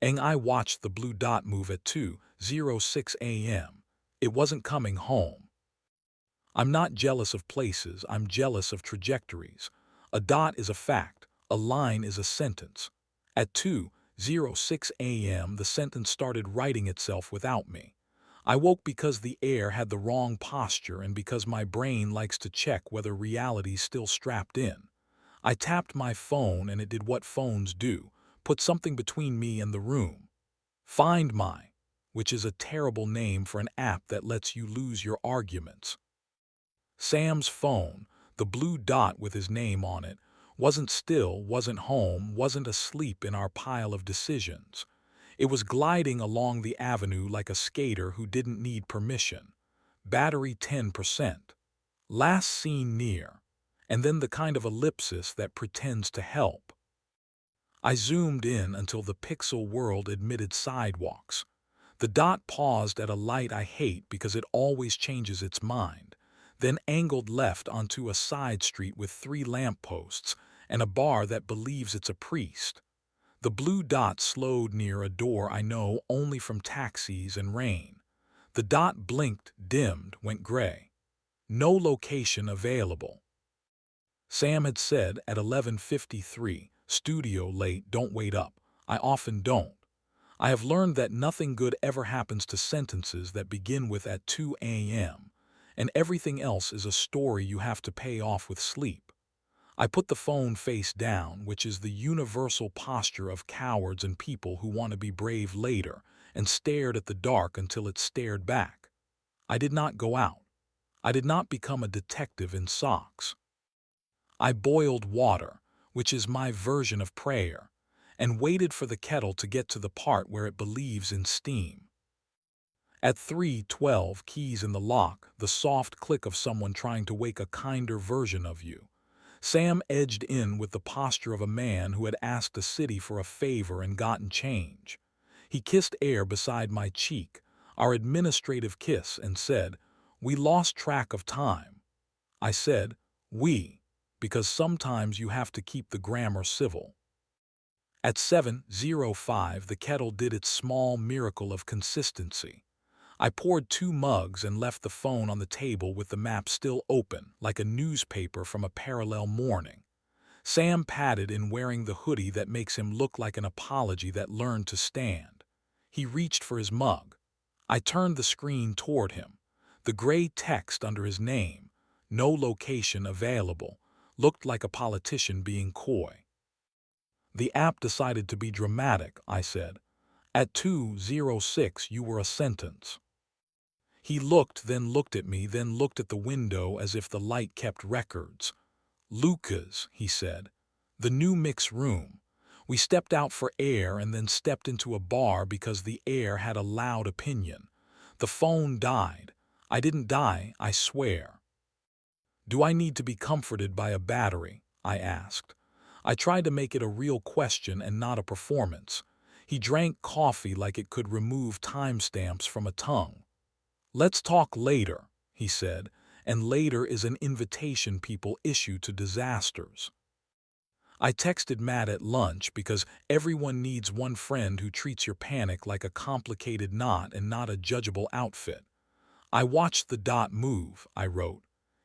and I watched the blue dot move at 2:06 a.m. It wasn't coming home. I'm not jealous of places, I'm jealous of trajectories. A dot is a fact, a line is a sentence. At 2:06 a.m. the sentence started writing itself without me. I woke because the air had the wrong posture and because my brain likes to check whether reality's still strapped in. I tapped my phone and it did what phones do, put something between me and the room. Find My, which is a terrible name for an app that lets you lose your arguments. Sam's phone, the blue dot with his name on it, wasn't still, wasn't home, wasn't asleep in our pile of decisions. It was gliding along the avenue like a skater who didn't need permission. Battery 10%. Last seen near. And then the kind of ellipsis that pretends to help. I zoomed in until the pixel world admitted sidewalks. The dot paused at a light I hate because it always changes its mind, then angled left onto a side street with 3 lampposts and a bar that believes it's a priest. The blue dot slowed near a door I know only from taxis and rain. The dot blinked, dimmed, went gray. No location available. Sam had said at 11:53, studio late, don't wait up. I often don't. I have learned that nothing good ever happens to sentences that begin with at 2 a.m., and everything else is a story you have to pay off with sleep. I put the phone face down, which is the universal posture of cowards and people who want to be brave later, and stared at the dark until it stared back. I did not go out. I did not become a detective in socks. I boiled water, which is my version of prayer, and waited for the kettle to get to the part where it believes in steam. At 3:12, keys in the lock, the soft click of someone trying to wake a kinder version of you. Sam edged in with the posture of a man who had asked a city for a favor and gotten change. He kissed air beside my cheek, our administrative kiss, and said, "We lost track of time." I said, "We," because sometimes you have to keep the grammar civil. At 7:05, the kettle did its small miracle of consistency. I poured 2 mugs and left the phone on the table with the map still open, like a newspaper from a parallel morning. Sam padded in wearing the hoodie that makes him look like an apology that learned to stand. He reached for his mug. I turned the screen toward him. The gray text under his name, "No location available," looked like a politician being coy. "The app decided to be dramatic," I said. "At 2:06 you were a sentence." He looked, then looked at me, then looked at the window as if the light kept records. "Lucas," he said. "The new mix room. We stepped out for air and then stepped into a bar because the air had a loud opinion. The phone died. I didn't die, I swear." "Do I need to be comforted by a battery?" I asked. I tried to make it a real question and not a performance. He drank coffee like it could remove timestamps from a tongue. "Let's talk later," he said, and later is an invitation people issue to disasters. I texted Matt at lunch because everyone needs one friend who treats your panic like a complicated knot and not a judgeable outfit. "I watched the dot move," I wrote.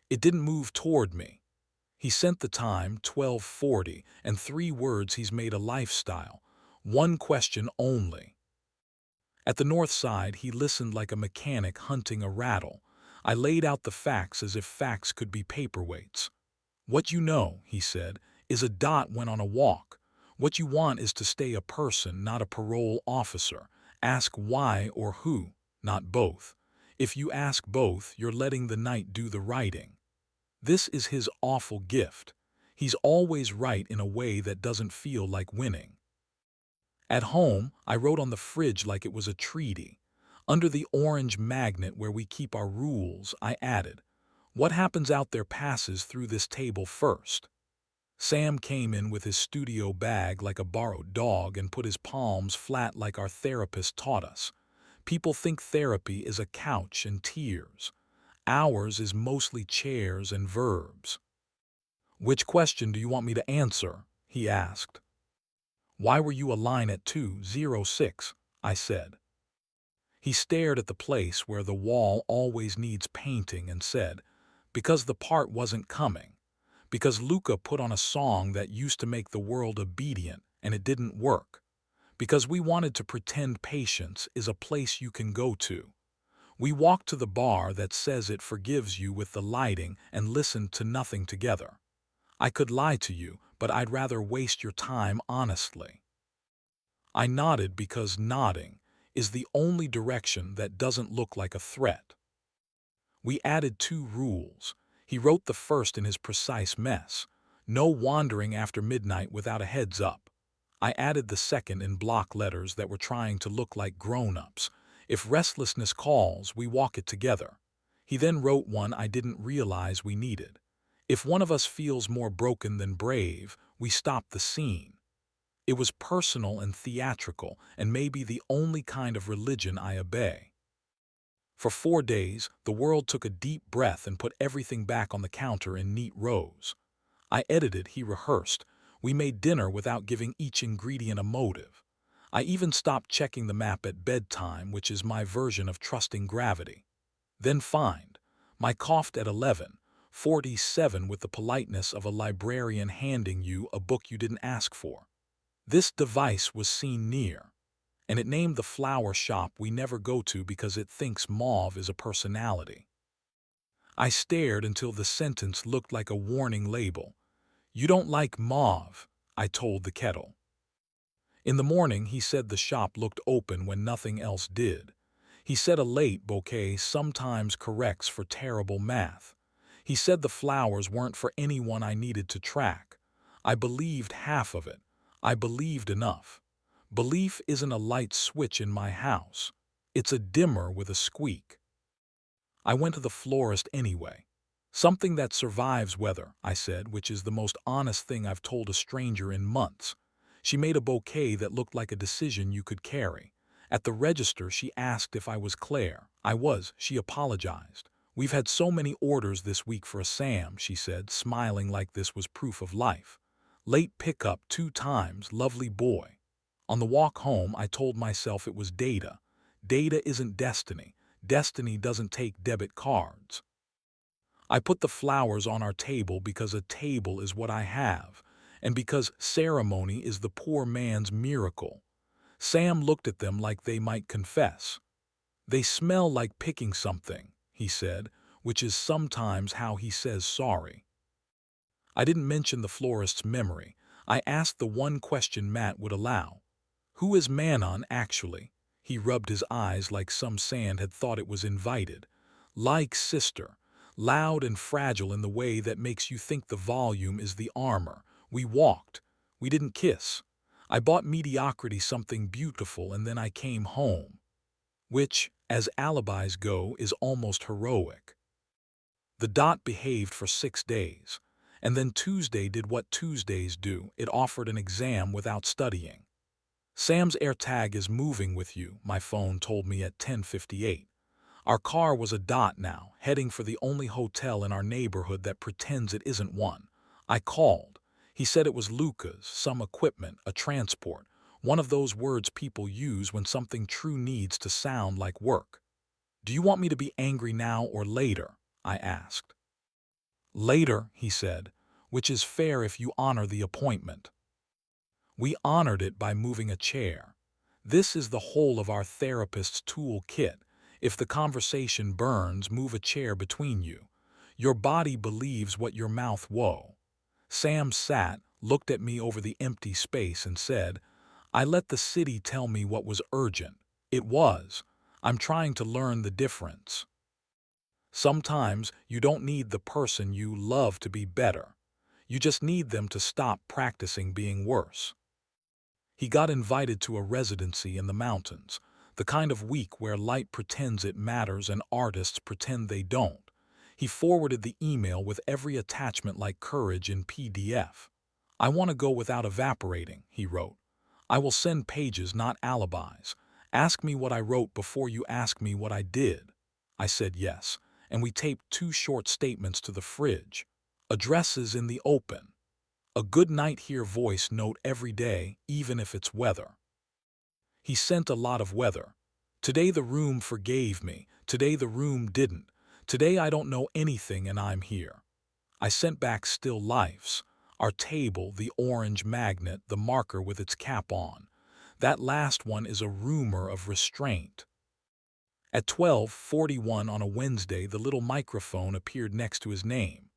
"It didn't move toward me." He sent the time, 12:40, and 3 words he's made a lifestyle. One question only. At the north side, he listened like a mechanic hunting a rattle. I laid out the facts as if facts could be paperweights. "What you know," he said, "is a dot went on a walk. What you want is to stay a person, not a parole officer. Ask why or who, not both. If you ask both, you're letting the night do the writing." This is his awful gift. He's always right in a way that doesn't feel like winning. At home, I wrote on the fridge like it was a treaty. Under the orange magnet where we keep our rules, I added, "What happens out there passes through this table first." Sam came in with his studio bag like a borrowed dog and put his palms flat like our therapist taught us. People think therapy is a couch and tears. Ours is mostly chairs and verbs. "Which question do you want me to answer?" he asked. Why were you a line at 206? I said. He stared at the place where the wall always needs painting and said, because the part wasn't coming. Because Luca put on a song that used to make the world obedient and it didn't work. Because we wanted to pretend patience is a place you can go to. We walked to the bar that says it forgives you with the lighting and listened to nothing together. I could lie to you, but I'd rather waste your time honestly. I nodded because nodding is the only direction that doesn't look like a threat. We added 2 rules. He wrote the first in his precise mess. No wandering after midnight without a heads up. I added the second in block letters that were trying to look like grown-ups. If restlessness calls, we walk it together. He then wrote one I didn't realize we needed. If one of us feels more broken than brave, we stop the scene. It was personal and theatrical, and maybe the only kind of religion I obey. For 4 days, the world took a deep breath and put everything back on the counter in neat rows. I edited, he rehearsed. We made dinner without giving each ingredient a motive. I even stopped checking the map at bedtime, which is my version of trusting gravity. Then find. My coughed at 11:47 with the politeness of a librarian handing you a book you didn't ask for. This device was seen near, and it named the flower shop we never go to because it thinks mauve is a personality. I stared until the sentence looked like a warning label. You don't like mauve, I told the kettle. In the morning, he said the shop looked open when nothing else did. He said a late bouquet sometimes corrects for terrible math. He said the flowers weren't for anyone I needed to track. I believed half of it. I believed enough. Belief isn't a light switch in my house. It's a dimmer with a squeak. I went to the florist anyway. Something that survives weather, I said, which is the most honest thing I've told a stranger in months. She made a bouquet that looked like a decision you could carry. At the register, she asked if I was Claire. I was, she apologized. We've had so many orders this week for a Sam, she said, smiling like this was proof of life. Late pickup 2 times, lovely boy. On the walk home, I told myself it was data. Data isn't destiny. Destiny doesn't take debit cards. I put the flowers on our table because a table is what I have, and because ceremony is the poor man's miracle. Sam looked at them like they might confess. They smell like picking something, he said, which is sometimes how he says sorry. I didn't mention the florist's memory. I asked the one question Matt would allow. Who is Manon, actually? He rubbed his eyes like some sand had thought it was invited. Like sister. Loud and fragile in the way that makes you think the volume is the armor. We walked. We didn't kiss. I bought mediocrity something beautiful and then I came home. Which, as alibis go, is almost heroic. The dot behaved for 6 days. And then Tuesday did what Tuesdays do. It offered an exam without studying. Sam's AirTag is moving with you, my phone told me at 10:58. Our car was a dot now, heading for the only hotel in our neighborhood that pretends it isn't one. I called. He said it was Luca's, some equipment, a transport, one of those words people use when something true needs to sound like work. Do you want me to be angry now or later? I asked. Later, he said, which is fair if you honor the appointment. We honored it by moving a chair. This is the whole of our therapist's toolkit. If the conversation burns, move a chair between you. Your body believes what your mouth whoa. Sam sat, looked at me over the empty space and said, I let the city tell me what was urgent. It was. I'm trying to learn the difference. Sometimes you don't need the person you love to be better. You just need them to stop practicing being worse. He got invited to a residency in the mountains, the kind of week where light pretends it matters and artists pretend they don't. He forwarded the email with every attachment like courage in PDF. I want to go without evaporating, he wrote. I will send pages, not alibis. Ask me what I wrote before you ask me what I did. I said yes, and we taped 2 short statements to the fridge. Addresses in the open. A good night here voice note every day, even if it's weather. He sent a lot of weather. Today the room forgave me. Today the room didn't. Today I don't know anything and I'm here. I sent back still lifes. Our table, the orange magnet, the marker with its cap on. That last one is a rumor of restraint. At 12:41 on a Wednesday, the little microphone appeared next to his name.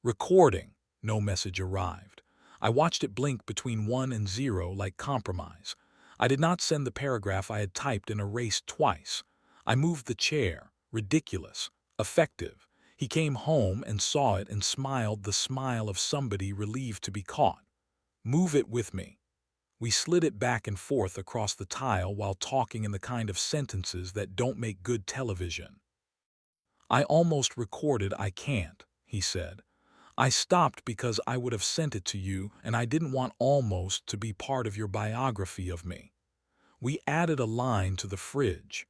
Recording. No message arrived. I watched it blink between 1 and 0 like compromise. I did not send the paragraph I had typed and erased twice. I moved the chair. Ridiculous. Effective. He came home and saw it and smiled the smile of somebody relieved to be caught. Move it with me. We slid it back and forth across the tile while talking in the kind of sentences that don't make good television. I almost recorded I can't, he said. I stopped because I would have sent it to you and I didn't want almost to be part of your biography of me. We added a line to the fridge.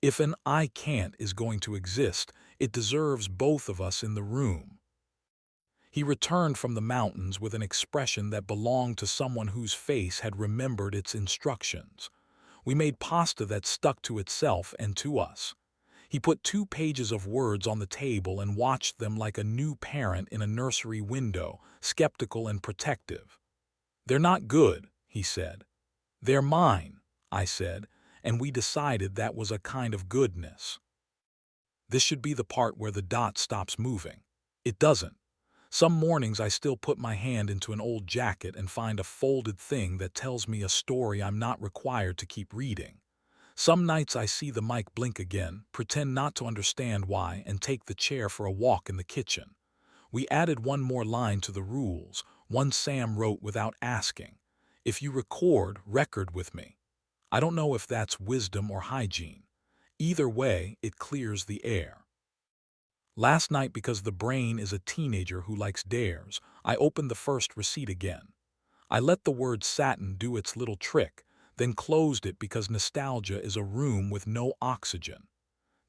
If an I can't is going to exist, it deserves both of us in the room. He returned from the mountains with an expression that belonged to someone whose face had remembered its instructions. We made pasta that stuck to itself and to us. He put 2 pages of words on the table and watched them like a new parent in a nursery window, skeptical and protective. They're not good, he said. They're mine, I said, and we decided that was a kind of goodness. This should be the part where the dot stops moving. It doesn't. Some mornings I still put my hand into an old jacket and find a folded thing that tells me a story I'm not required to keep reading. Some nights I see the mic blink again, pretend not to understand why, and take the chair for a walk in the kitchen. We added one more line to the rules, one Sam wrote without asking. If you record with me. I don't know if that's wisdom or hygiene. Either way, it clears the air. Last night, because the brain is a teenager who likes dares, I opened the first receipt again. I let the word satin do its little trick, then closed it because nostalgia is a room with no oxygen.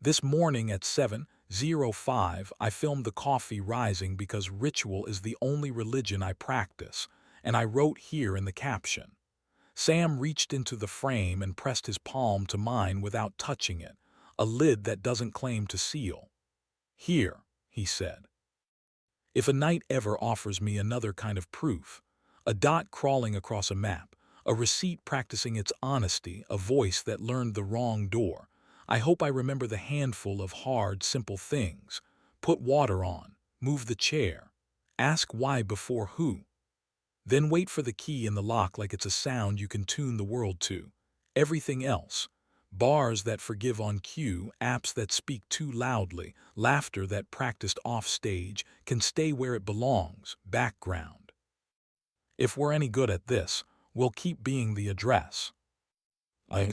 This morning at 7:05, I filmed the coffee rising because ritual is the only religion I practice, and I wrote here in the caption. Sam reached into the frame and pressed his palm to mine without touching it, a lid that doesn't claim to seal. Here, he said. If a night ever offers me another kind of proof, a dot crawling across a map, a receipt practicing its honesty, a voice that learned the wrong door, I hope I remember the handful of hard, simple things. Put water on, move the chair, ask why before who. Then wait for the key in the lock like it's a sound you can tune the world to. Everything else. Bars that forgive on cue, apps that speak too loudly, laughter that practiced off stage, can stay where it belongs, background. If we're any good at this, we'll keep being the address. I